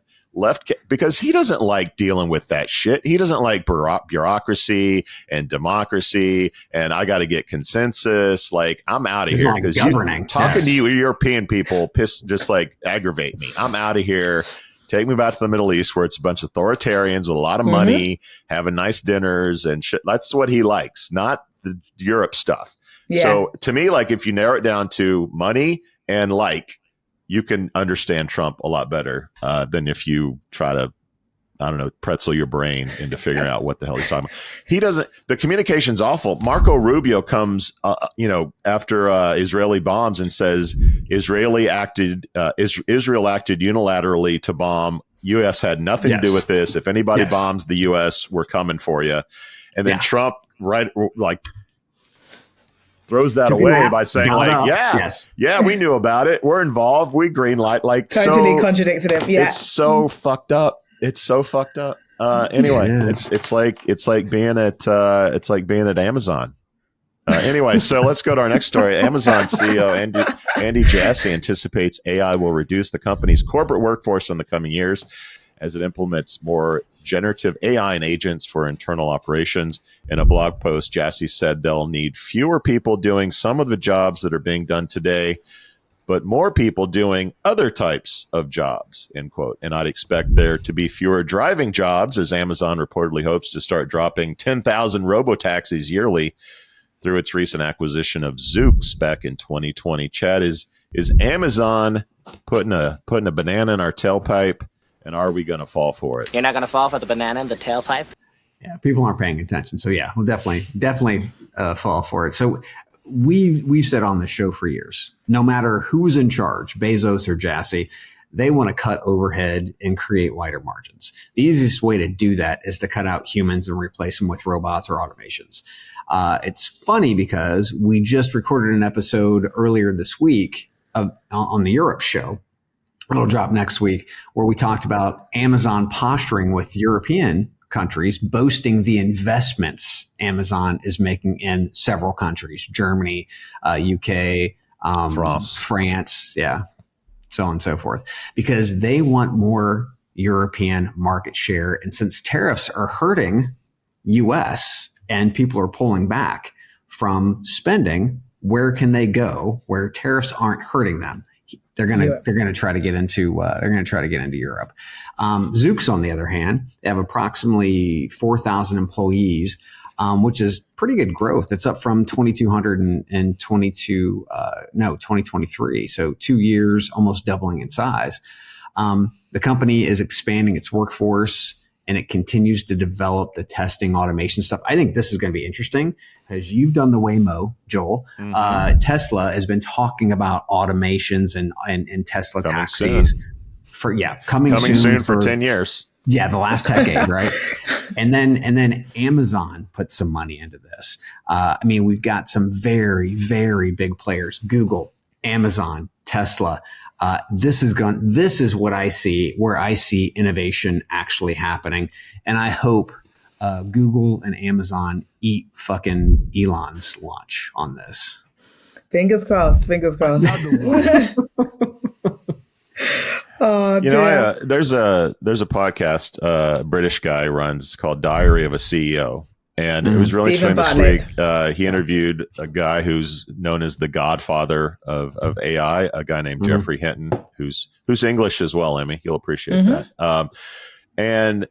because he doesn't like dealing with that shit. He doesn't like bureaucracy and democracy, and I got to get consensus. Like, I'm out of here because talking to you European people just like aggravate me. I'm out of here. Take me back to the Middle East where it's a bunch of authoritarians with a lot of money, having nice dinners and shit. That's what he likes, not the Europe stuff. Yeah. So to me, like if you narrow it down to money and you can understand Trump a lot better than if you try to, I don't know, pretzel your brain into figuring out what the hell he's talking about. He doesn't. The communication's awful. Marco Rubio comes, after Israeli bombs and says Israel acted unilaterally to bomb. U.S. had nothing to do with this. If anybody bombs the U.S., we're coming for you. And then Trump throws that away by saying we knew about it. We're involved. We green light. Totally contradicted him. Yeah. It's so fucked up. Anyway, it's like being at Amazon. Anyway, so let's go to our next story. Amazon CEO Andy Jassy anticipates AI will reduce the company's corporate workforce in the coming years as it implements more generative AI and agents for internal operations. In a blog post, Jassy said they'll need fewer people doing some of the jobs that are being done today, but more people doing other types of jobs, end quote. And I'd expect there to be fewer driving jobs, as Amazon reportedly hopes to start dropping 10,000 robo-taxis yearly through its recent acquisition of Zoox back in 2020. Chad, is Amazon putting a banana in our tailpipe? And are we going to fall for it? You're not going to fall for the banana in the tailpipe? Yeah, people aren't paying attention. So yeah, we'll definitely fall for it. So we've said on the show for years, no matter who's in charge, Bezos or Jassy, they want to cut overhead and create wider margins. The easiest way to do that is to cut out humans and replace them with robots or automations. It's funny because we just recorded an episode earlier this week on the Europe show. It'll drop next week, where we talked about Amazon posturing with European countries, boasting the investments Amazon is making in several countries, Germany, UK, France, so on and so forth, because they want more European market share. And since tariffs are hurting US and people are pulling back, from spending. Where can they go where tariffs aren't hurting them? They're gonna try to get into Europe. Zoox, on the other hand, they have approximately 4,000 employees, which is pretty good growth. It's up from 2,200 in 2023. So 2 years, almost doubling in size. The company is expanding its workforce, and it continues to develop the testing automation stuff. I think this is going to be interesting because you've done the Waymo, Joel. Mm-hmm. Tesla has been talking about automations and Tesla taxis coming soon for 10 years. Yeah, the last decade, right? And then Amazon put some money into this. We've got some very, very big players: Google, Amazon, Tesla. This is what I see, where I see innovation actually happening. And I hope Google and Amazon eat fucking Elon's lunch on this. Fingers crossed. Oh, there's a podcast a British guy runs. It's called Diary of a CEO. And it was really Stephen interesting this Bartlett. week. He interviewed a guy who's known as the godfather of AI, a guy named Geoffrey Hinton, who's English as well, Emmy. You'll appreciate that. And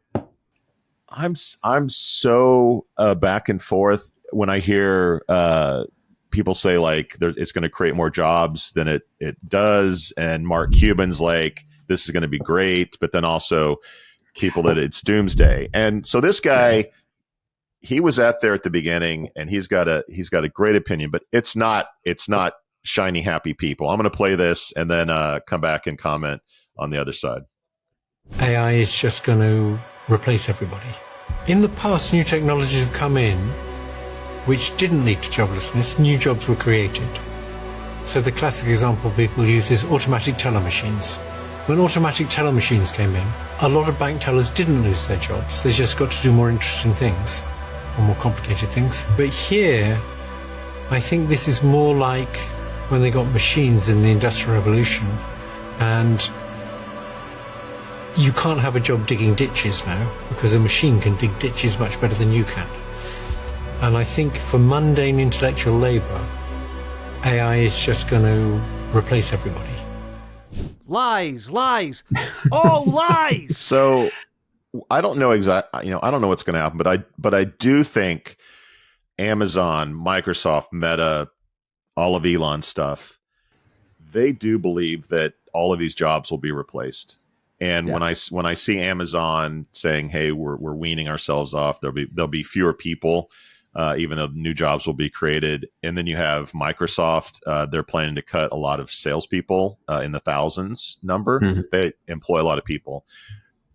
I'm so back and forth when I hear people say like it's going to create more jobs than it does. And Mark Cuban's like, this is going to be great. But then also people that it's doomsday. And so this guy, he was out there at the beginning, and he's got a great opinion, but it's not shiny, happy people. I'm going to play this and then come back and comment on the other side. AI is just going to replace everybody. In the past, new technologies have come in which didn't lead to joblessness. New jobs were created. So the classic example people use is automatic teller machines. When automatic teller machines came in, a lot of bank tellers didn't lose their jobs. They just got to do more interesting things, or more complicated things. But here, I think this is more like when they got machines in the Industrial Revolution, and you can't have a job digging ditches now because a machine can dig ditches much better than you can. And I think for mundane intellectual labor, AI is just going to replace everybody. Lies, all lies. So I don't know exactly, I don't know what's going to happen, but I do think Amazon, Microsoft, Meta, all of Elon's stuff, they do believe that all of these jobs will be replaced. And when I see Amazon saying, "Hey, we're weaning ourselves off," there'll be fewer people, even though new jobs will be created. And then you have Microsoft; they're planning to cut a lot of salespeople in the thousands number. They employ a lot of people.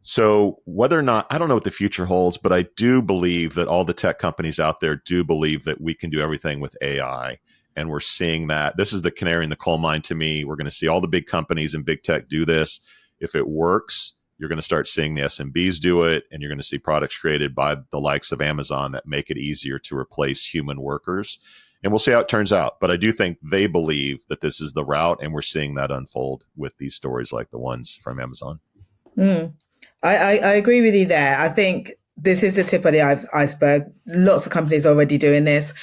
So whether or not, I don't know what the future holds, but I do believe that all the tech companies out there do believe that we can do everything with AI. And we're seeing that. This is the canary in the coal mine to me. We're going to see all the big companies and big tech do this. If it works, you're going to start seeing the SMBs do it, and you're going to see products created by the likes of Amazon that make it easier to replace human workers. And we'll see how it turns out. But I do think they believe that this is the route, and we're seeing that unfold with these stories like the ones from Amazon. I agree with you there. I think this is the tip of the iceberg. Lots of companies are already doing this.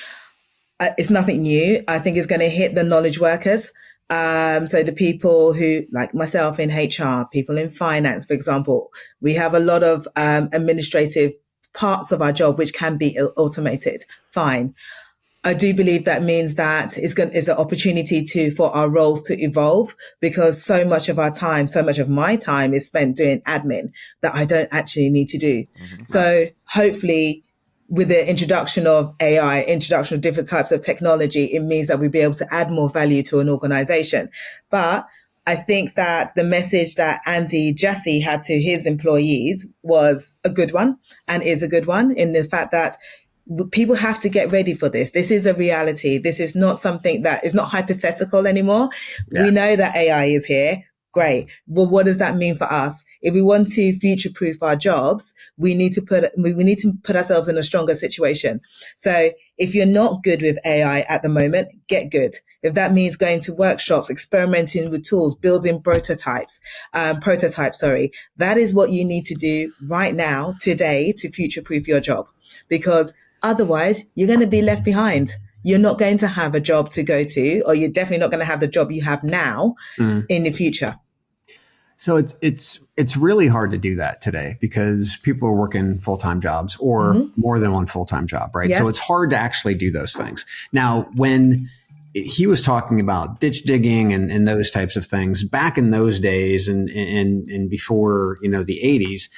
It's nothing new. I think it's going to hit the knowledge workers. So the people who, like myself in HR, people in finance, for example, we have a lot of administrative parts of our job which can be automated. Fine. I do believe that means that it's an opportunity for our roles to evolve, because so much of my time is spent doing admin that I don't actually need to do. So hopefully, with the introduction of AI, introduction of different types of technology, it means that we'll be able to add more value to an organization. But I think that the message that Andy Jassy had to his employees was a good one, and is a good one, in the fact that people have to get ready for this. This is a reality. This is not something that is not hypothetical anymore. We know that AI is here. Great. Well, what does that mean for us? If we want to future-proof our jobs, we need to put ourselves in a stronger situation. So if you're not good with AI at the moment, get good. If that means going to workshops, experimenting with tools, building prototypes, that is what you need to do right now, today, to future-proof your job. Because otherwise, you're going to be left behind. you're not going to have a job to go to, or you're definitely not going to have the job you have now in the future. So it's really hard to do that today because people are working full-time jobs or more than one full-time job, right? Yeah. So it's hard to actually do those things. Now, when he was talking about ditch digging and those types of things back in those days and before, the 80s,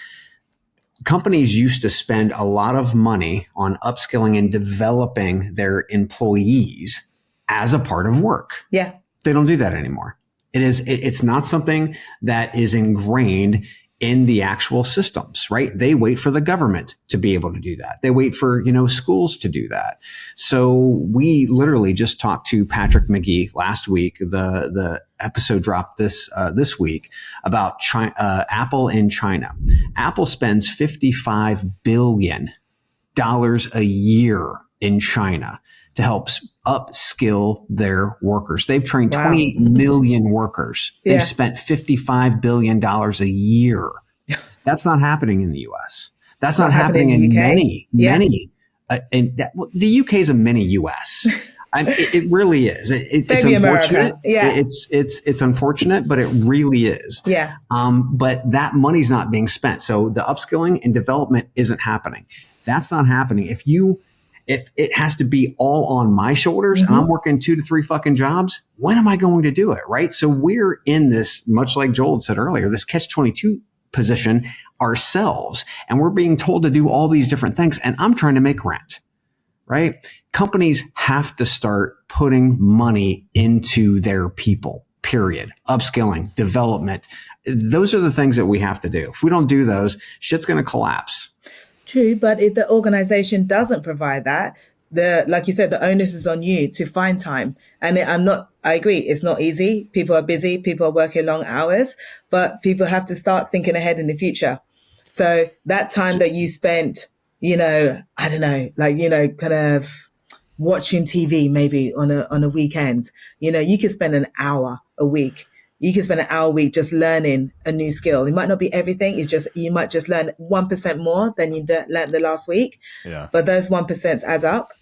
companies used to spend a lot of money on upskilling and developing their employees as a part of work. Yeah. They don't do that anymore. It's not something that is ingrained in the actual systems, right? They wait for the government to be able to do that. They wait for, schools to do that. So we literally just talked to Patrick McGee last week. The episode dropped this week about Apple in China. Apple spends $55 billion a year in China to help upskill their workers. They've trained 28 million workers. They've spent $55 billion a year. That's not happening in the US. That's not happening in many. The UK is a mini US. It really is. It's unfortunate. It's unfortunate, but it really is. Yeah. But that money's not being spent. So the upskilling and development isn't happening. That's not happening. If it has to be all on my shoulders and I'm working 2 to 3 fucking jobs, when am I going to do it? Right. So we're in this, much like Joel said earlier, this catch-22 position ourselves. And we're being told to do all these different things. And I'm trying to make rent. Right. Companies have to start putting money into their people, period. Upskilling, development. Those are the things that we have to do. If we don't do those, shit's going to collapse. True, but if the organization doesn't provide that, like you said, the onus is on you to find time. And I agree, it's not easy. People are busy, people are working long hours, but people have to start thinking ahead in the future. So that time that you spent, I don't know, kind of watching TV maybe on a weekend, you could spend an hour a week. You can spend an hour a week just learning a new skill. It might not be everything. You might just learn 1% more than you learned the last week. Yeah. But those 1% adds up.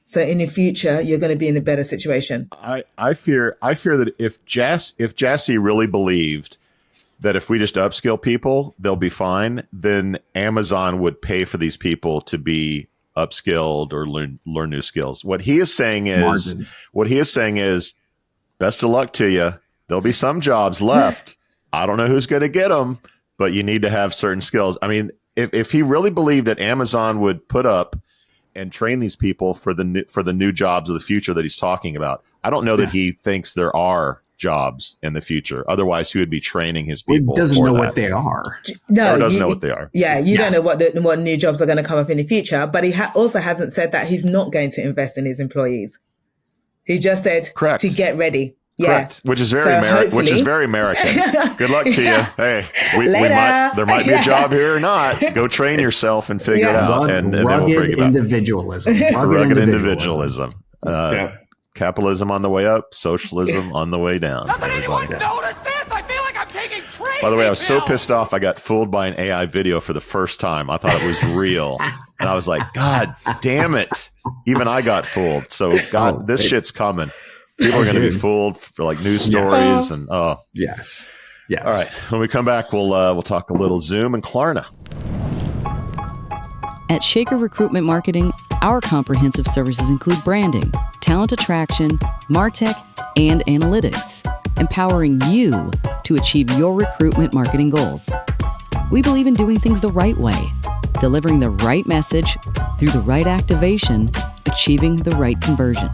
So in the future, you're going to be in a better situation. I fear that if Jassy really believed that if we just upskill people, they'll be fine, then Amazon would pay for these people to be upskilled or learn new skills. What he is saying is, best of luck to you. There'll be some jobs left. I don't know who's going to get them, but you need to have certain skills. I mean, if he really believed that Amazon would put up and train these people for the new jobs of the future that he's talking about, I don't know that he thinks there are jobs in the future. Otherwise, he would be training his people. He doesn't know what they are. No, or doesn't know what they are. Yeah, you don't know what new jobs are going to come up in the future. But he also hasn't said that he's not going to invest in his employees. He just said to get ready. Yeah. Correct. Which is very American. Good luck to you. Hey, there might be a job here or not. Go train yourself and figure it out. And then we'll bring it individualism. Rugged individualism. Capitalism on the way up, socialism on the way down. Doesn't anyone notice this? I feel like I'm taking trains. By the way, I was so pissed off. I got fooled by an AI video for the first time. I thought it was real. And I was like, God damn it. Even I got fooled. So this shit's coming. People are going to be fooled for like news stories and yes. All right. When we come back, we'll talk a little Zoom and Klarna. At Shaker Recruitment Marketing, our comprehensive services include branding, talent attraction, MarTech, and analytics, empowering you to achieve your recruitment marketing goals. We believe in doing things the right way, delivering the right message through the right activation, achieving the right conversion.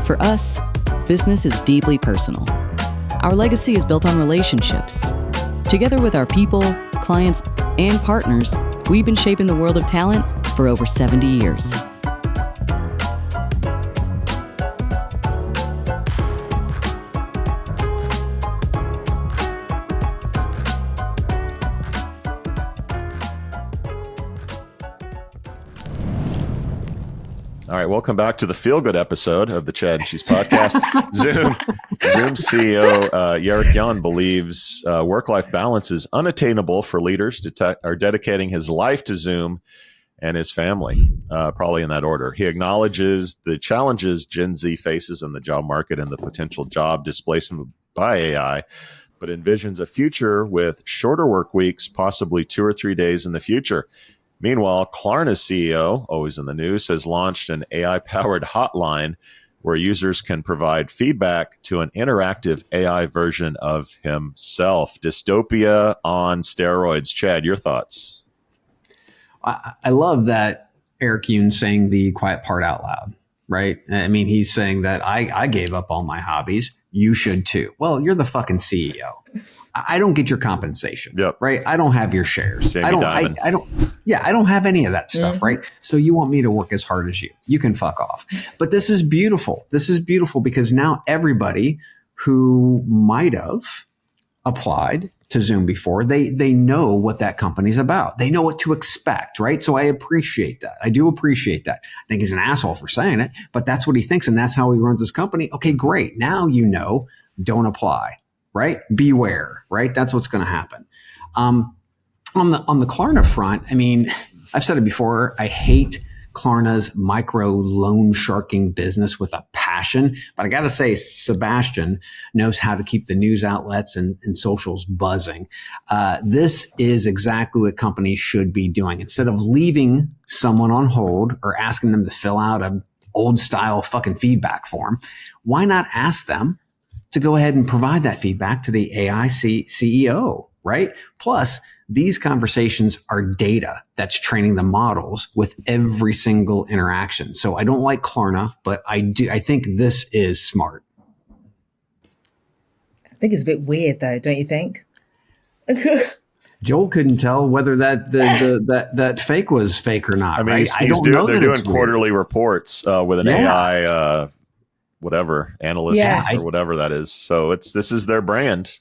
For us, business is deeply personal. Our legacy is built on relationships. Together with our people, clients, and partners, we've been shaping the world of talent for over 70 years. All right, welcome back to the feel-good episode of the Chad and Cheese podcast. Zoom CEO Yuan believes work-life balance is unattainable for leaders are dedicating his life to Zoom and his family, probably in that order. He acknowledges the challenges Gen Z faces in the job market and the potential job displacement by AI, but envisions a future with shorter work weeks, possibly 2 or 3 days in the future. Meanwhile, Klarna's CEO, always in the news, has launched an AI-powered hotline where users can provide feedback to an interactive AI version of himself. Dystopia on steroids. Chad, your thoughts? I love that Eric Yuan saying the quiet part out loud, right? I mean, he's saying that I gave up all my hobbies. You should too. Well, you're the fucking CEO. I don't get your compensation, right? I don't have your shares. I don't have any of that stuff, right? So you want me to work as hard as you. You can fuck off. But this is beautiful. This is beautiful because now everybody who might have applied to Zoom before, they know what that company's about. They know what to expect, right? So I appreciate that. I do appreciate that. I think he's an asshole for saying it, but that's what he thinks and that's how he runs his company. Okay, great. Now you know, don't apply. Right? Beware, right? That's what's going to happen. On the Klarna front, I mean, I've said it before, I hate Klarna's micro loan sharking business with a passion, but I got to say, Sebastian knows how to keep the news outlets and socials buzzing. This is exactly what companies should be doing. Instead of leaving someone on hold or asking them to fill out an old style fucking feedback form, why not ask them to go ahead and provide that feedback to the AI CEO, right? Plus, these conversations are data that's training the models with every single interaction. So I don't like Klarna, but I think this is smart. I think it's a bit weird though, don't you think? Joel couldn't tell whether that fake was fake or not. I mean, right? they're doing quarterly reports with an AI whatever analyst or whatever that is. So this is their brand.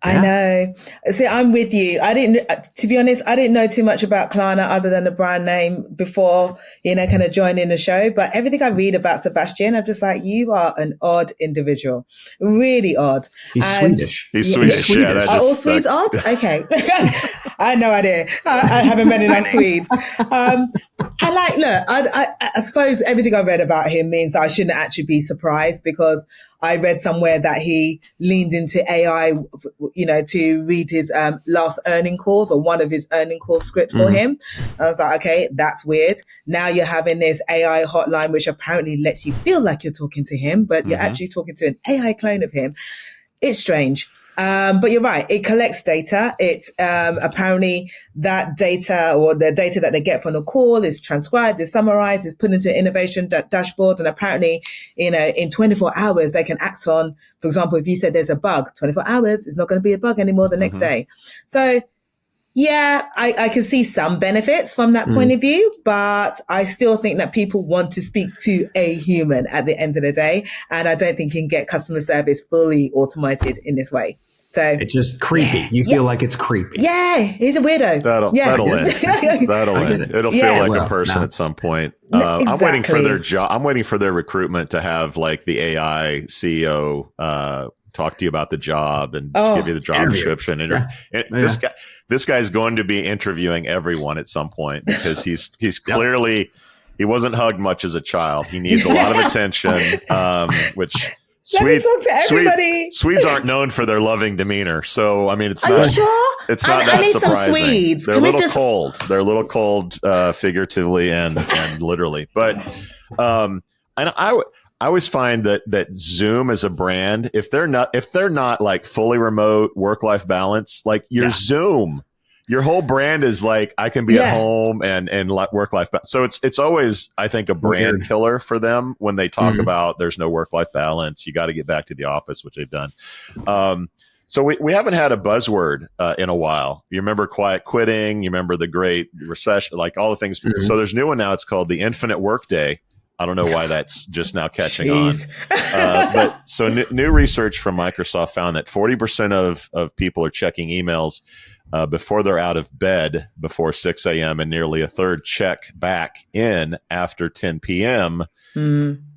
I know. See, I'm with you. To be honest, I didn't know too much about Klarna other than the brand name before, kind of joining the show. But everything I read about Sebastian, I'm just like, you are an odd individual. Really odd. He's Swedish. He's Swedish. Yeah, are all Swedes odd? Okay. I had no idea. I haven't met enough Swedes. I suppose everything I read about him means I shouldn't actually be surprised because I read somewhere that he leaned into AI, to read his last earning calls or one of his earning call scripts for him. I was like, okay, that's weird. Now you're having this AI hotline, which apparently lets you feel like you're talking to him, but you're actually talking to an AI clone of him. It's strange. But you're right. It collects data. It's apparently that data or the data that they get from the call is transcribed, is summarized, is put into an innovation dashboard. And apparently, in 24 hours, they can act on, for example, if you said there's a bug, 24 hours, it's not going to be a bug anymore the next day. So yeah, I can see some benefits from that point of view, but I still think that people want to speak to a human at the end of the day. And I don't think you can get customer service fully automated in this way. So it's just creepy. You feel like it's creepy. Yeah, he's a weirdo. That'll end. That'll end. It'll feel like a person at some point. Exactly. I'm waiting for their job. I'm waiting for their recruitment to have like the AI CEO talk to you about the job and give you the job description. This guy's going to be interviewing everyone at some point because he's clearly he wasn't hugged much as a child. He needs a lot of attention, which. Swedes aren't known for their loving demeanor, so I mean, it's not. You sure? It's not that surprising. Some Swedes. They're a little cold. They're a little cold, figuratively and literally. But and I always find that Zoom as a brand, if they're not like fully remote work-life balance, like your Zoom. Your whole brand is like, I can be at home and work-life balance. So it's always, I think, a brand killer for them when they talk about there's no work-life balance. You got to get back to the office, which they've done. So we haven't had a buzzword in a while. You remember quiet quitting. You remember the Great Recession, like all the things. So there's a new one now. It's called the Infinite Workday. I don't know why that's just now catching on. But so new research from Microsoft found that 40% of people are checking emails before they're out of bed before 6 a.m. and nearly a third check back in after 10 p.m.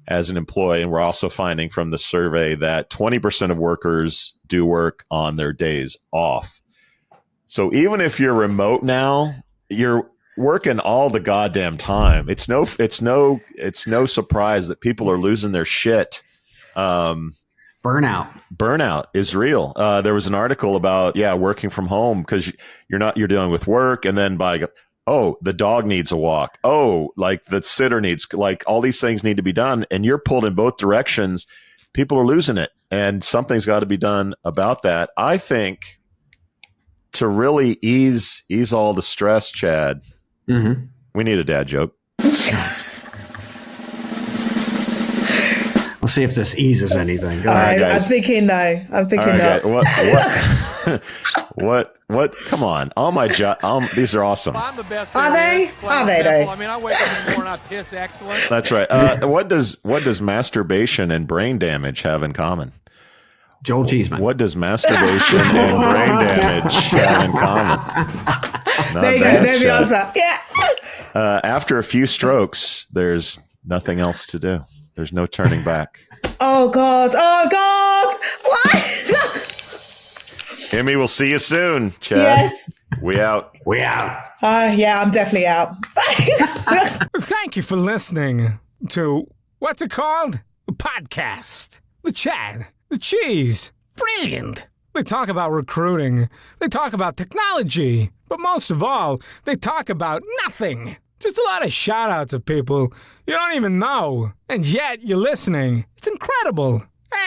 As an employee. And we're also finding from the survey that 20% of workers do work on their days off. So even if you're remote now, you're working all the goddamn time. It's no surprise that people are losing their shit. Burnout is real. There was an article about working from home because you're dealing with work, and then the dog needs a walk. Oh, like the sitter needs, like all these things need to be done, and you're pulled in both directions. People are losing it, and something's got to be done about that. I think to really ease all the stress, Chad, we need a dad joke. We'll see if this eases anything. Go ahead, guys. I'm thinking no. What? Come on. All my these are awesome. I'm the best. Are they? Are they though? I mean, I wake up in the morning, I piss excellent. That's right. What does masturbation and brain damage have in common? Joel Cheeseman. What does masturbation and brain damage have in common? There you go. There's the answer. Yeah. After a few strokes, there's nothing else to do. There's no turning back. Oh God! What? Emmy, we'll see you soon, Chad. Yes. We out. Yeah, I'm definitely out. Thank you for listening to, what's it called? A podcast. The Chad. The Cheese. Brilliant. They talk about recruiting. They talk about technology. But most of all, they talk about nothing. Just a lot of shout-outs of people you don't even know. And yet you're listening. It's incredible.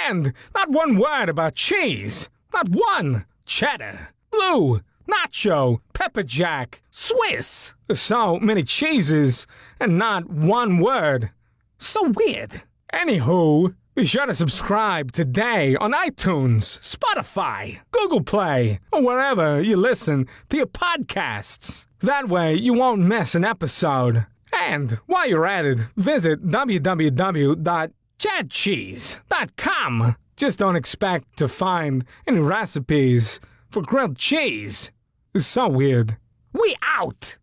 And not one word about cheese. Not one. Cheddar. Blue. Nacho. Pepper Jack. Swiss. There's so many cheeses and not one word. So weird. Anywho, be sure to subscribe today on iTunes, Spotify, Google Play, or wherever you listen to your podcasts. That way you won't miss an episode. And while you're at it, visit www.chadcheese.com. Just don't expect to find any recipes for grilled cheese. It's so weird. We out!